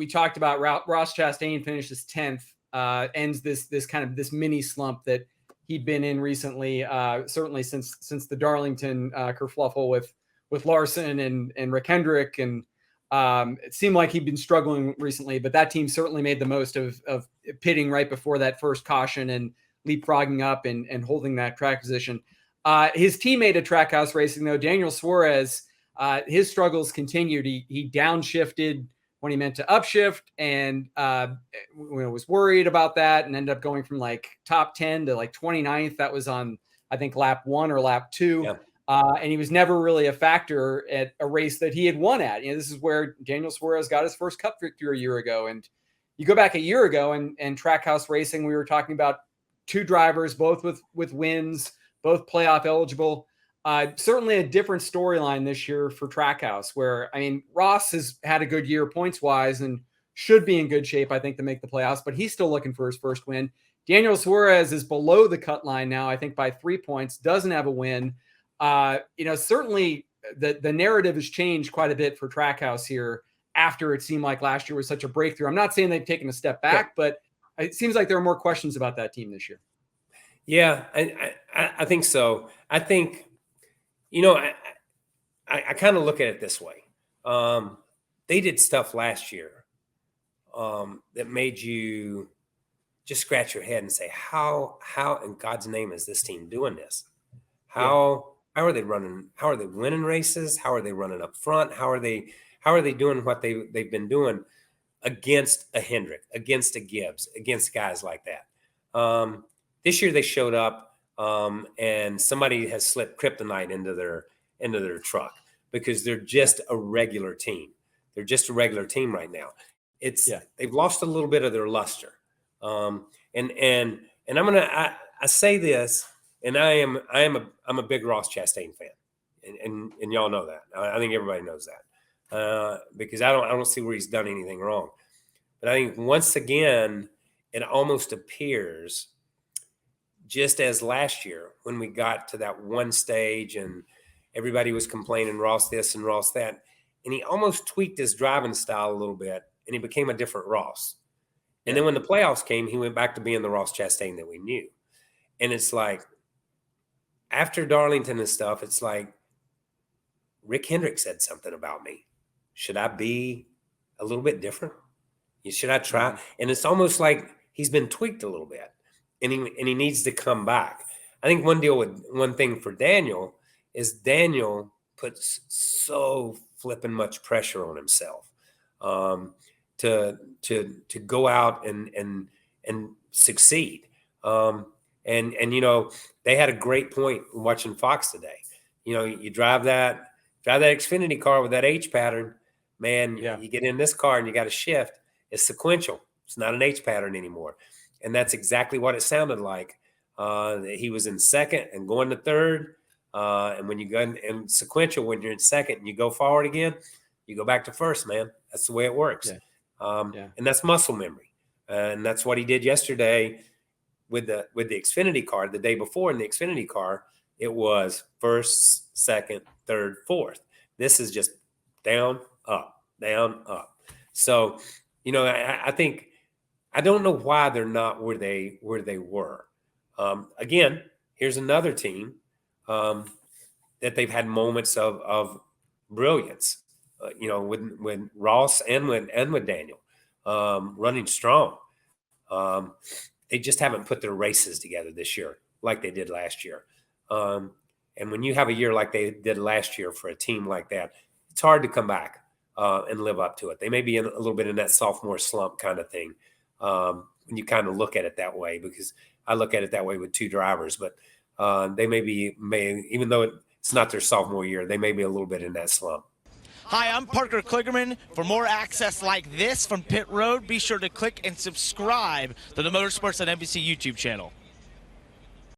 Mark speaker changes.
Speaker 1: we talked about Ross Chastain finishes 10th, ends this mini slump that he'd been in recently, certainly since the Darlington kerfluffle with Larson and Rick Hendrick, and it seemed like he'd been struggling recently. But that team certainly made the most of pitting right before that first caution and leapfrogging up and holding that track position. His teammate at Trackhouse Racing, though, Daniel Suarez, his struggles continued. He downshifted when he meant to upshift, and was worried about that, and ended up going from like top 10 to like 29th. That was on, I think, lap 1 or lap 2.
Speaker 2: Yeah.
Speaker 1: And he was never really a factor at a race that he had won at. This is where Daniel Suarez got his first Cup victory a year ago. And you go back a year ago and Trackhouse Racing, we were talking about 2 drivers, both with wins, both playoff eligible. Certainly a different storyline this year for Trackhouse, where, Ross has had a good year points-wise and should be in good shape, I think, to make the playoffs, but he's still looking for his first win. Daniel Suarez is below the cut line now, I think, by 3 points, doesn't have a win. Certainly the narrative has changed quite a bit for Trackhouse here after it seemed like last year was such a breakthrough. I'm not saying they've taken a step back, but it seems like there are more questions about that team this year.
Speaker 2: Yeah, I think so. I think, I kind of look at it this way. They did stuff last year that made you just scratch your head and say, how in God's name is this team doing this? How are they running? How are they winning races? How are they running up front? How are they doing what they've been doing against a Hendrick, against a Gibbs, against guys like that? This year they showed up and somebody has slipped kryptonite into their truck because they're just a regular team. They're just a regular team right now. They've lost a little bit of their luster. And I say this, and I'm a big Ross Chastain fan, and y'all know that. I think everybody knows that because I don't see where he's done anything wrong. But I think once again, it almost appears, just as last year when we got to that one stage and everybody was complaining Ross this and Ross that, and he almost tweaked his driving style a little bit, and he became a different Ross. And then when the playoffs came, he went back to being the Ross Chastain that we knew. And it's like, after Darlington and stuff, it's like, Rick Hendrick said something about me. Should I be a little bit different? Should I try? And it's almost like he's been tweaked a little bit, and he needs to come back. I think one thing for Daniel is Daniel puts so flipping much pressure on himself to go out and succeed. And they had a great point watching Fox today. You drive that Xfinity car with that H pattern, man. You get in this car and you got to shift. It's sequential. It's not an H pattern anymore, and that's exactly what it sounded like. He was in second and going to third, and when you go in sequential, when you're in second and you go forward again, you go back to first. Man, that's the way it works. And that's muscle memory, and that's what he did yesterday with the Xfinity car. The day before in the Xfinity car, it was first, second, third, fourth. This is just down, up, down, up. So, I think, I don't know why they're not where they were. Again, here's another team that they've had moments of brilliance. With Ross and with Daniel running strong. They just haven't put their races together this year like they did last year. And when you have a year like they did last year for a team like that, it's hard to come back and live up to it. They may be a little bit in that sophomore slump kind of thing when you kind of look at it that way, because I look at it that way with 2 drivers. But they may even though it's not their sophomore year, they may be a little bit in that slump.
Speaker 3: Hi, I'm Parker Kligerman. For more access like this from Pit Road, be sure to click and subscribe to the Motorsports on NBC YouTube channel.